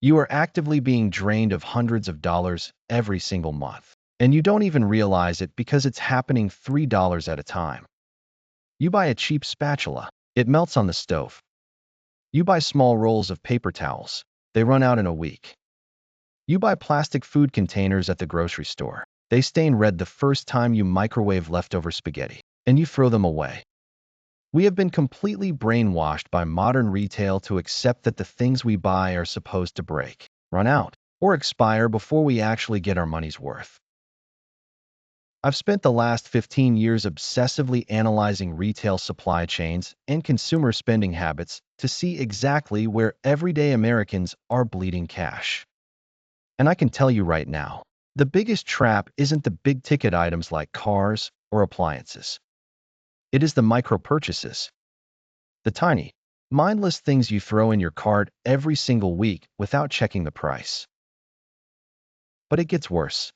You are actively being drained of hundreds of dollars every single month. And you don't even realize it because it's happening $3 at a time. You buy a cheap spatula. It melts on the stove. You buy small rolls of paper towels. They run out in a week. You buy plastic food containers at the grocery store. They stain red the first time you microwave leftover spaghetti, and you throw them away. We have been completely brainwashed by modern retail to accept that the things we buy are supposed to break, run out, or expire before we actually get our money's worth. I've spent the last 15 years obsessively analyzing retail supply chains and consumer spending habits to see exactly where everyday Americans are bleeding cash. And I can tell you right now, the biggest trap isn't the big-ticket items like cars or appliances. It is the micro-purchases, the tiny, mindless things you throw in your cart every single week without checking the price. But it gets worse.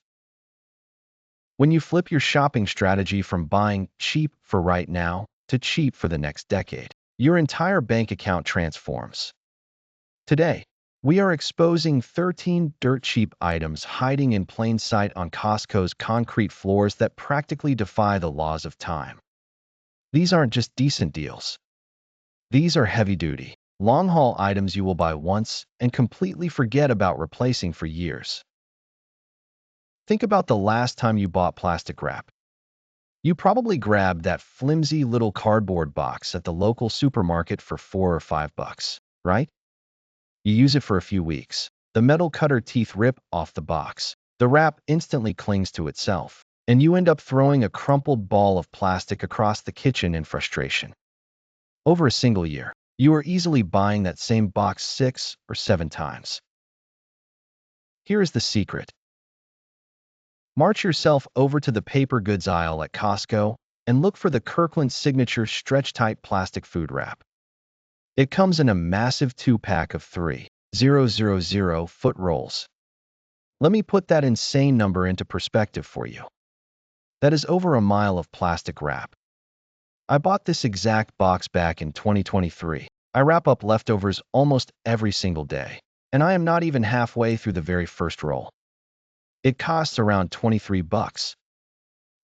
When you flip your shopping strategy from buying cheap for right now to cheap for the next decade, your entire bank account transforms. Today, we are exposing 13 dirt-cheap items hiding in plain sight on Costco's concrete floors that practically defy the laws of time. These aren't just decent deals. These are heavy-duty, long-haul items you will buy once and completely forget about replacing for years. Think about the last time you bought plastic wrap. You probably grabbed that flimsy little cardboard box at the local supermarket for $4 or $5, right? You use it for a few weeks. The metal cutter teeth rip off the box. The wrap instantly clings to itself, and you end up throwing a crumpled ball of plastic across the kitchen in frustration. Over a single year, you are easily buying that same box 6 or 7 times. Here is the secret. March yourself over to the paper goods aisle at Costco and look for the Kirkland Signature stretch-tight plastic food wrap. It comes in a massive 2-pack of 3,000-foot rolls. Let me put that insane number into perspective for you. That is over a mile of plastic wrap. I bought this exact box back in 2023. I wrap up leftovers almost every single day, and I am not even halfway through the very first roll. It costs around $23.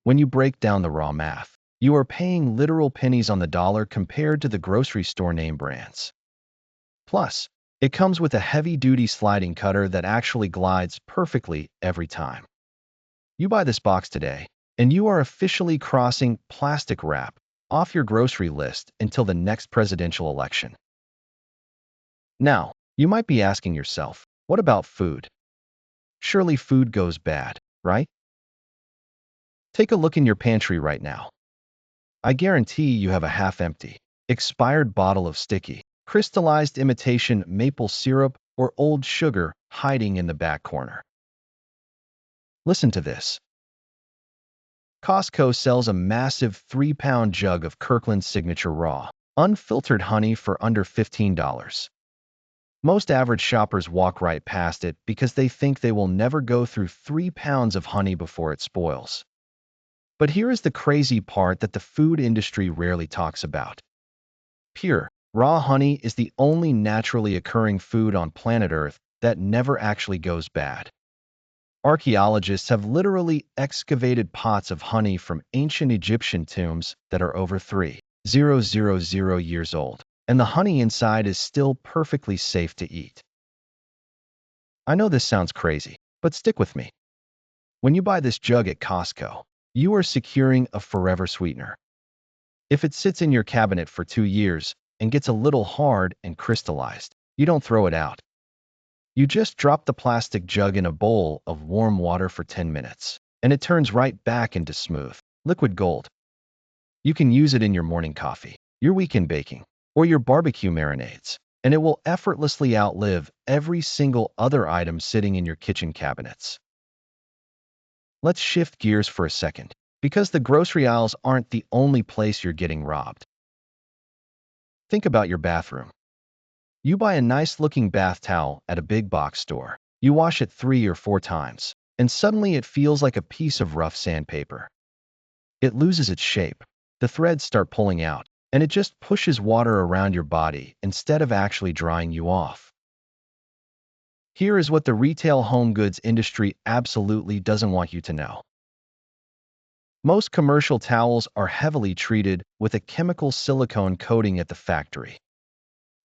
When you break down the raw math, you are paying literal pennies on the dollar compared to the grocery store name brands. Plus, it comes with a heavy-duty sliding cutter that actually glides perfectly every time. You buy this box today, and you are officially crossing plastic wrap off your grocery list until the next presidential election. Now, you might be asking yourself, what about food? Surely food goes bad, right? Take a look in your pantry right now. I guarantee you have a half-empty, expired bottle of sticky, crystallized imitation maple syrup or old sugar hiding in the back corner. Listen to this. Costco sells a massive 3-pound jug of Kirkland Signature raw, unfiltered honey for under $15. Most average shoppers walk right past it because they think they will never go through 3 pounds of honey before it spoils. But here is the crazy part that the food industry rarely talks about. Pure, raw honey is the only naturally occurring food on planet Earth that never actually goes bad. Archaeologists have literally excavated pots of honey from ancient Egyptian tombs that are over 3,000 years old, and the honey inside is still perfectly safe to eat. I know this sounds crazy, but stick with me. When you buy this jug at Costco, you are securing a forever sweetener. If it sits in your cabinet for 2 years and gets a little hard and crystallized, you don't throw it out. You just drop the plastic jug in a bowl of warm water for 10 minutes, and it turns right back into smooth, liquid gold. You can use it in your morning coffee, your weekend baking, or your barbecue marinades, and it will effortlessly outlive every single other item sitting in your kitchen cabinets. Let's shift gears for a second, because the grocery aisles aren't the only place you're getting robbed. Think about your bathroom. You buy a nice-looking bath towel at a big box store. You wash it 3 or 4 times, and suddenly it feels like a piece of rough sandpaper. It loses its shape, the threads start pulling out, and it just pushes water around your body instead of actually drying you off. Here is what the retail home goods industry absolutely doesn't want you to know. Most commercial towels are heavily treated with a chemical silicone coating at the factory.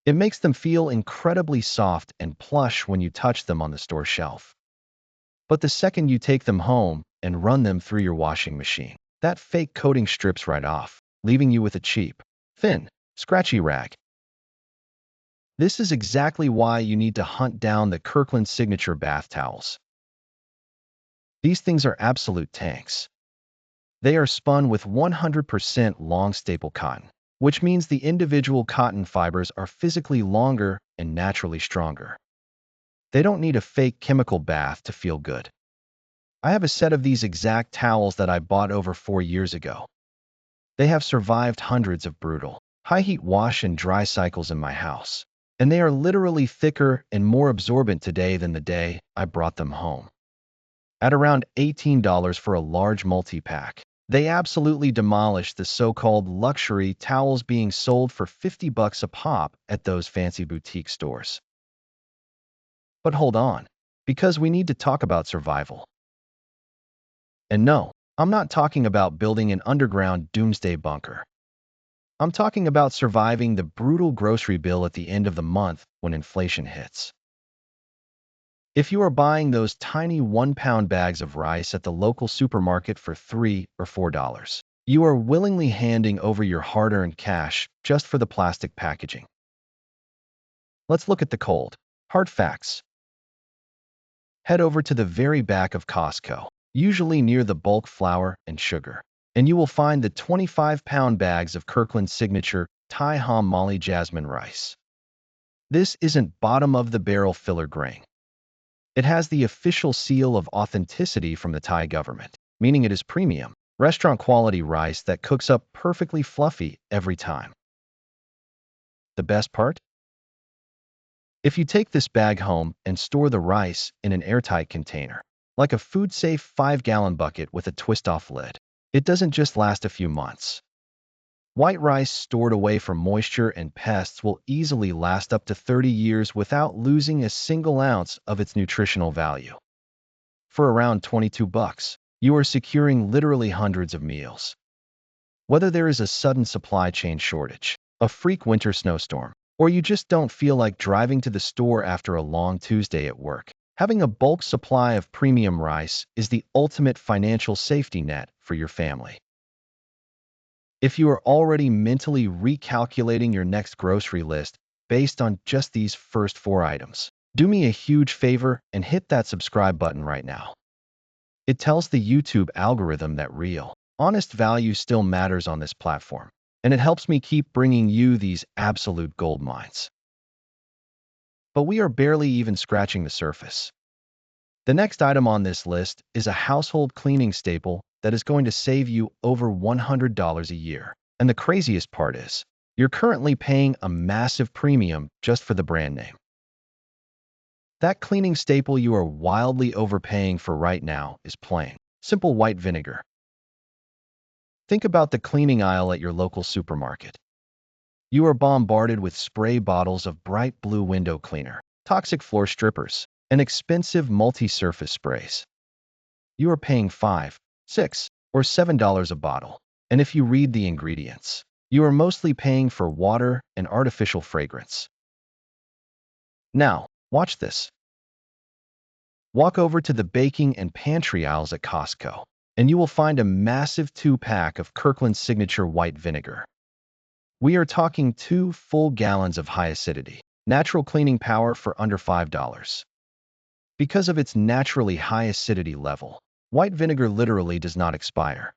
It makes them feel incredibly soft and plush when you touch them on the store shelf. But the second you take them home and run them through your washing machine, that fake coating strips right off, leaving you with a cheap, thin, scratchy rag. This is exactly why you need to hunt down the Kirkland Signature bath towels. These things are absolute tanks. They are spun with 100% long staple cotton, which means the individual cotton fibers are physically longer and naturally stronger. They don't need a fake chemical bath to feel good. I have a set of these exact towels that I bought over 4 years ago. They have survived hundreds of brutal, high-heat wash and dry cycles in my house, and they are literally thicker and more absorbent today than the day I brought them home. At around $18 for a large multi-pack, they absolutely demolished the so-called luxury towels being sold for $50 a pop at those fancy boutique stores. But hold on, because we need to talk about survival. And no, I'm not talking about building an underground doomsday bunker. I'm talking about surviving the brutal grocery bill at the end of the month when inflation hits. If you are buying those tiny 1-pound bags of rice at the local supermarket for $3 or $4, you are willingly handing over your hard-earned cash just for the plastic packaging. Let's look at the cold, hard facts. Head over to the very back of Costco, usually near the bulk flour and sugar, and you will find the 25-pound bags of Kirkland Signature Thai Hom Molly Jasmine rice. This isn't bottom-of-the-barrel filler grain. It has the official seal of authenticity from the Thai government, meaning it is premium, restaurant-quality rice that cooks up perfectly fluffy every time. The best part? If you take this bag home and store the rice in an airtight container, like a food-safe 5-gallon bucket with a twist-off lid, it doesn't just last a few months. White rice stored away from moisture and pests will easily last up to 30 years without losing a single ounce of its nutritional value. For around $22, you are securing literally hundreds of meals. Whether there is a sudden supply chain shortage, a freak winter snowstorm, or you just don't feel like driving to the store after a long Tuesday at work, having a bulk supply of premium rice is the ultimate financial safety net for your family. If you are already mentally recalculating your next grocery list based on just these first 4 items, do me a huge favor and hit that subscribe button right now. It tells the YouTube algorithm that real, honest value still matters on this platform, and it helps me keep bringing you these absolute gold mines. But we are barely even scratching the surface. The next item on this list is a household cleaning staple that is going to save you over $100 a year. And the craziest part is, you're currently paying a massive premium just for the brand name. That cleaning staple you are wildly overpaying for right now is plain, simple white vinegar. Think about the cleaning aisle at your local supermarket. You are bombarded with spray bottles of bright blue window cleaner, toxic floor strippers, and expensive multi-surface sprays. You are paying $5, $6, or $7 a bottle, and if you read the ingredients, you are mostly paying for water and artificial fragrance. Now, watch this. Walk over to the baking and pantry aisles at Costco, and you will find a massive 2-pack of Kirkland Signature white vinegar. We are talking 2 full gallons of high acidity, natural cleaning power for under $5. Because of its naturally high acidity level, white vinegar literally does not expire.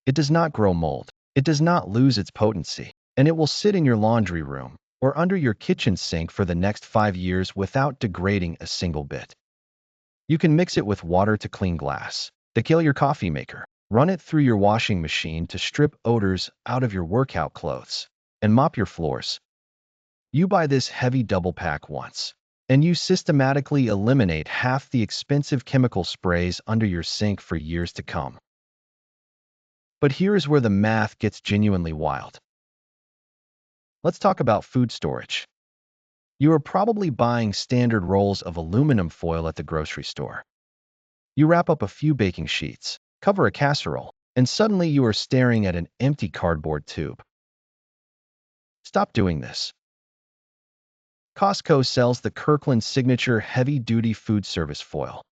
It does not grow mold, it does not lose its potency, and it will sit in your laundry room or under your kitchen sink for the next 5 years without degrading a single bit. You can mix it with water to clean glass, to kill your coffee maker, run it through your washing machine to strip odors out of your workout clothes, and mop your floors. You buy this heavy double pack once, and you systematically eliminate half the expensive chemical sprays under your sink for years to come. But here is where the math gets genuinely wild. Let's talk about food storage. You are probably buying standard rolls of aluminum foil at the grocery store. You wrap up a few baking sheets, cover a casserole, and suddenly you are staring at an empty cardboard tube. Stop doing this. Costco sells the Kirkland Signature Heavy-Duty Food Service Foil.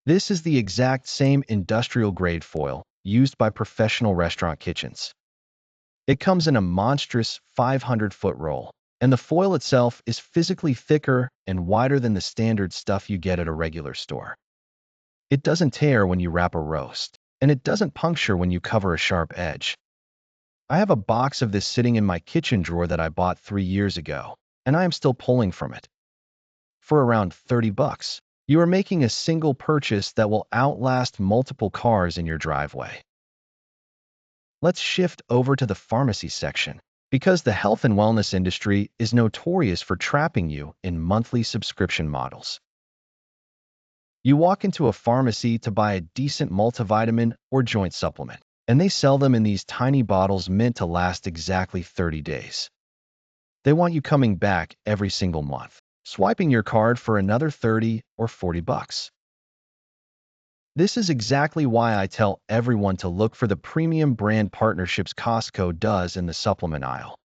This is the exact same industrial-grade foil used by professional restaurant kitchens. It comes in a monstrous 500-foot roll, and the foil itself is physically thicker and wider than the standard stuff you get at a regular store. It doesn't tear when you wrap a roast, and it doesn't puncture when you cover a sharp edge. I have a box of this sitting in my kitchen drawer that I bought 3 years ago, and I am still pulling from it. For around $30, you are making a single purchase that will outlast multiple cars in your driveway. Let's shift over to the pharmacy section, because the health and wellness industry is notorious for trapping you in monthly subscription models. You walk into a pharmacy to buy a decent multivitamin or joint supplement, and they sell them in these tiny bottles meant to last exactly 30 days. They want you coming back every single month, swiping your card for another 30 or 40 bucks. This is exactly why I tell everyone to look for the premium brand partnerships Costco does in the supplement aisle.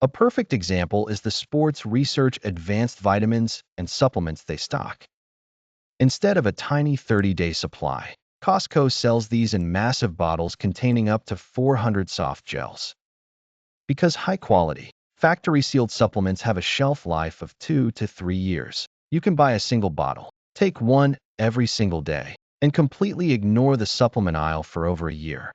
A perfect example is the Sports Research Advanced Vitamins and Supplements they stock. Instead of a tiny 30-day supply, Costco sells these in massive bottles containing up to 400 soft gels. Because high-quality, factory-sealed supplements have a shelf life of 2 to 3 years, you can buy a single bottle, take one every single day, and completely ignore the supplement aisle for over a year.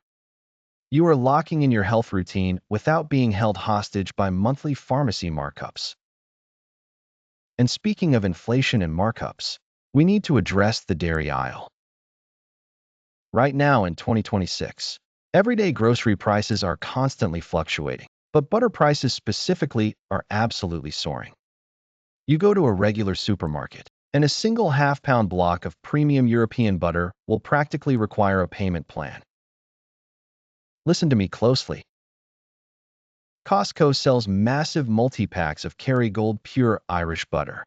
You are locking in your health routine without being held hostage by monthly pharmacy markups. And speaking of inflation and markups, we need to address the dairy aisle. Right now in 2026, everyday grocery prices are constantly fluctuating, but butter prices specifically are absolutely soaring. You go to a regular supermarket, and a single half-pound block of premium European butter will practically require a payment plan. Listen to me closely. Costco sells massive multi-packs of Kerrygold Pure Irish butter.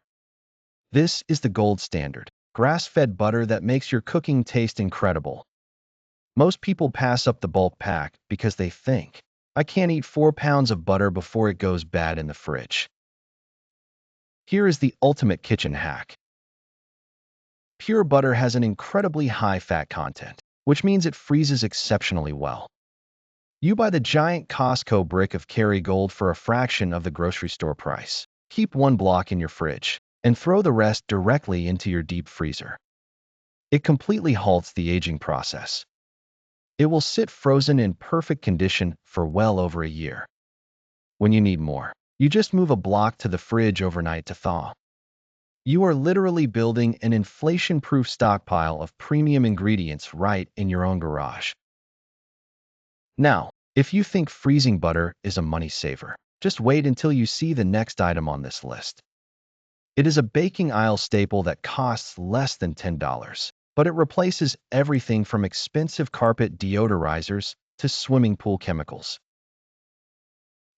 This is the gold standard, grass-fed butter that makes your cooking taste incredible. Most people pass up the bulk pack because they think, I can't eat 4 pounds of butter before it goes bad in the fridge. Here is the ultimate kitchen hack. Pure butter has an incredibly high fat content, which means it freezes exceptionally well. You buy the giant Costco brick of Kerrygold for a fraction of the grocery store price. Keep one block in your fridge, and throw the rest directly into your deep freezer. It completely halts the aging process. It will sit frozen in perfect condition for well over a year. When you need more, you just move a block to the fridge overnight to thaw. You are literally building an inflation-proof stockpile of premium ingredients right in your own garage. Now, if you think freezing butter is a money saver, just wait until you see the next item on this list. It is a baking aisle staple that costs less than $10, but it replaces everything from expensive carpet deodorizers to swimming pool chemicals.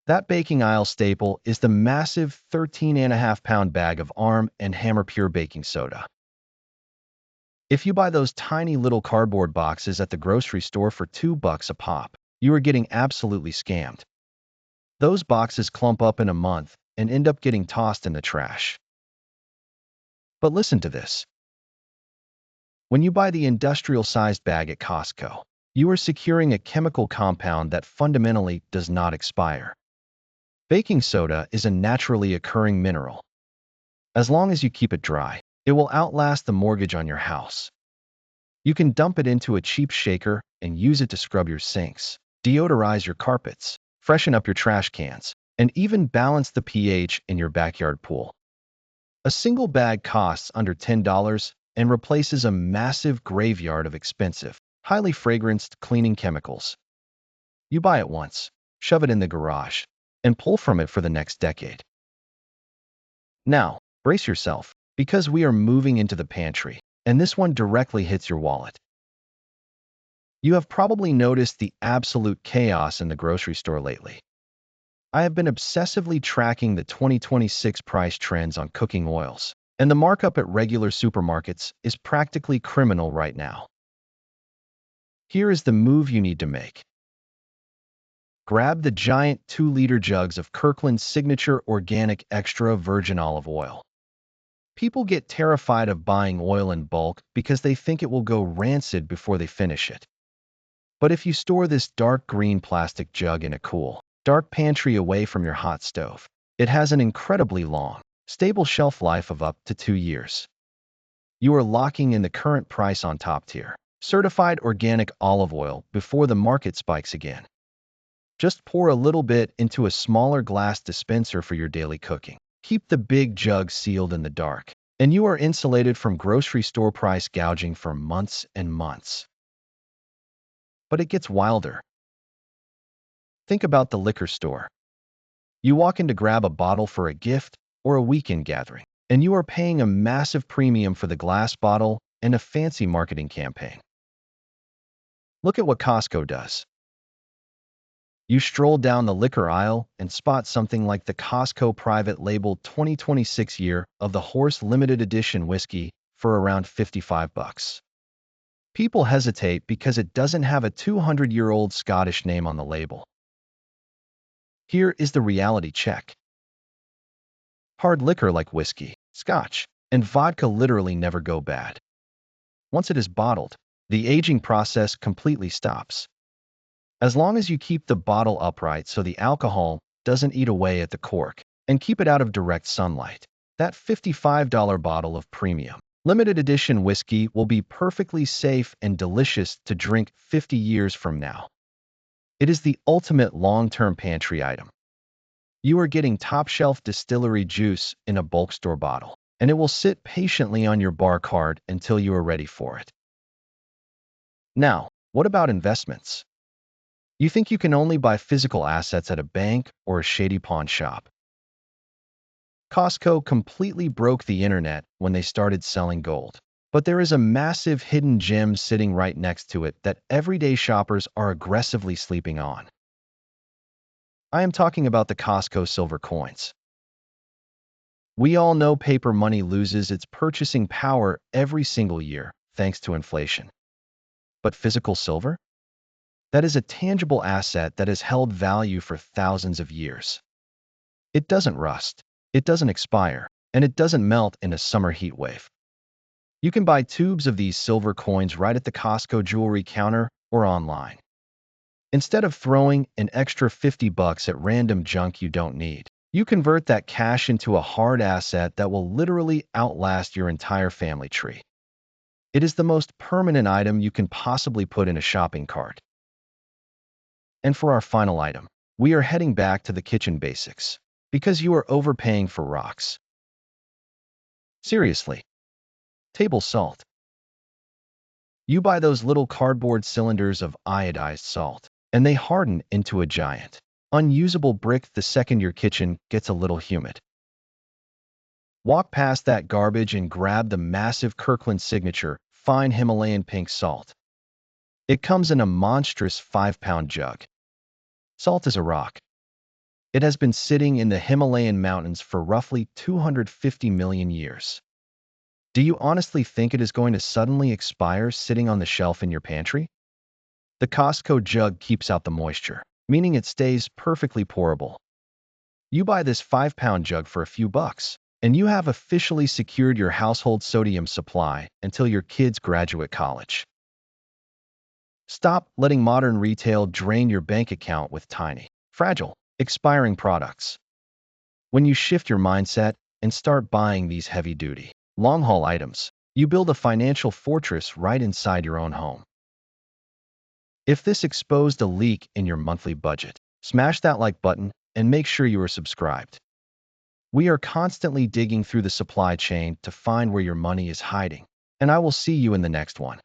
That baking aisle staple is the massive 13.5-pound bag of Arm & Hammer Pure Baking Soda. If you buy those tiny little cardboard boxes at the grocery store for $2 a pop, you are getting absolutely scammed. Those boxes clump up in a month and end up getting tossed in the trash. But listen to this. When you buy the industrial-sized bag at Costco, you are securing a chemical compound that fundamentally does not expire. Baking soda is a naturally occurring mineral. As long as you keep it dry, it will outlast the mortgage on your house. You can dump it into a cheap shaker and use it to scrub your sinks, deodorize your carpets, freshen up your trash cans, and even balance the pH in your backyard pool. A single bag costs under $10 and replaces a massive graveyard of expensive, highly fragranced cleaning chemicals. You buy it once, shove it in the garage, and pull from it for the next decade. Now, brace yourself, because we are moving into the pantry, and this one directly hits your wallet. You have probably noticed the absolute chaos in the grocery store lately. I have been obsessively tracking the 2026 price trends on cooking oils, and the markup at regular supermarkets is practically criminal right now. Here is the move you need to make. Grab the giant 2-liter jugs of Kirkland's signature organic extra virgin olive oil. People get terrified of buying oil in bulk because they think it will go rancid before they finish it. But if you store this dark green plastic jug in a cool, dark pantry away from your hot stove, it has an incredibly long, stable shelf life of up to 2 years. You are locking in the current price on top-tier, certified organic olive oil before the market spikes again. Just pour a little bit into a smaller glass dispenser for your daily cooking. Keep the big jug sealed in the dark, and you are insulated from grocery store price gouging for months and months. But it gets wilder. Think about the liquor store. You walk in to grab a bottle for a gift or a weekend gathering, and you are paying a massive premium for the glass bottle and a fancy marketing campaign. Look at what Costco does. You stroll down the liquor aisle and spot something like the Costco private label 2026 Year of the Horse limited edition whiskey for around $55. People hesitate because it doesn't have a 200-year-old Scottish name on the label. Here is the reality check. Hard liquor like whiskey, scotch, and vodka literally never go bad. Once it is bottled, the aging process completely stops. As long as you keep the bottle upright so the alcohol doesn't eat away at the cork and keep it out of direct sunlight, that $55 bottle of premium, limited edition whiskey will be perfectly safe and delicious to drink 50 years from now. It is the ultimate long-term pantry item. You are getting top-shelf distillery juice in a bulk store bottle, and it will sit patiently on your bar cart until you are ready for it. Now, what about investments? You think you can only buy physical assets at a bank or a shady pawn shop? Costco completely broke the internet when they started selling gold. But there is a massive hidden gem sitting right next to it that everyday shoppers are aggressively sleeping on. I am talking about the Costco silver coins. We all know paper money loses its purchasing power every single year, thanks to inflation. But physical silver? That is a tangible asset that has held value for thousands of years. It doesn't rust, it doesn't expire, and it doesn't melt in a summer heat wave. You can buy tubes of these silver coins right at the Costco jewelry counter or online. Instead of throwing an extra $50 at random junk you don't need, you convert that cash into a hard asset that will literally outlast your entire family tree. It is the most permanent item you can possibly put in a shopping cart. And for our final item, we are heading back to the kitchen basics, because you are overpaying for rocks. Seriously. Table salt. You buy those little cardboard cylinders of iodized salt, and they harden into a giant, unusable brick the second your kitchen gets a little humid. Walk past that garbage and grab the massive Kirkland signature fine Himalayan pink salt. It comes in a monstrous 5-pound jug. Salt is a rock. It has been sitting in the Himalayan mountains for roughly 250 million years. Do you honestly think it is going to suddenly expire sitting on the shelf in your pantry? The Costco jug keeps out the moisture, meaning it stays perfectly pourable. You buy this 5-pound jug for a few bucks, and you have officially secured your household sodium supply until your kids graduate college. Stop letting modern retail drain your bank account with tiny, fragile, expiring products. When you shift your mindset and start buying these heavy-duty, long-haul items, you build a financial fortress right inside your own home. If this exposed a leak in your monthly budget, smash that like button and make sure you are subscribed. We are constantly digging through the supply chain to find where your money is hiding, and I will see you in the next one.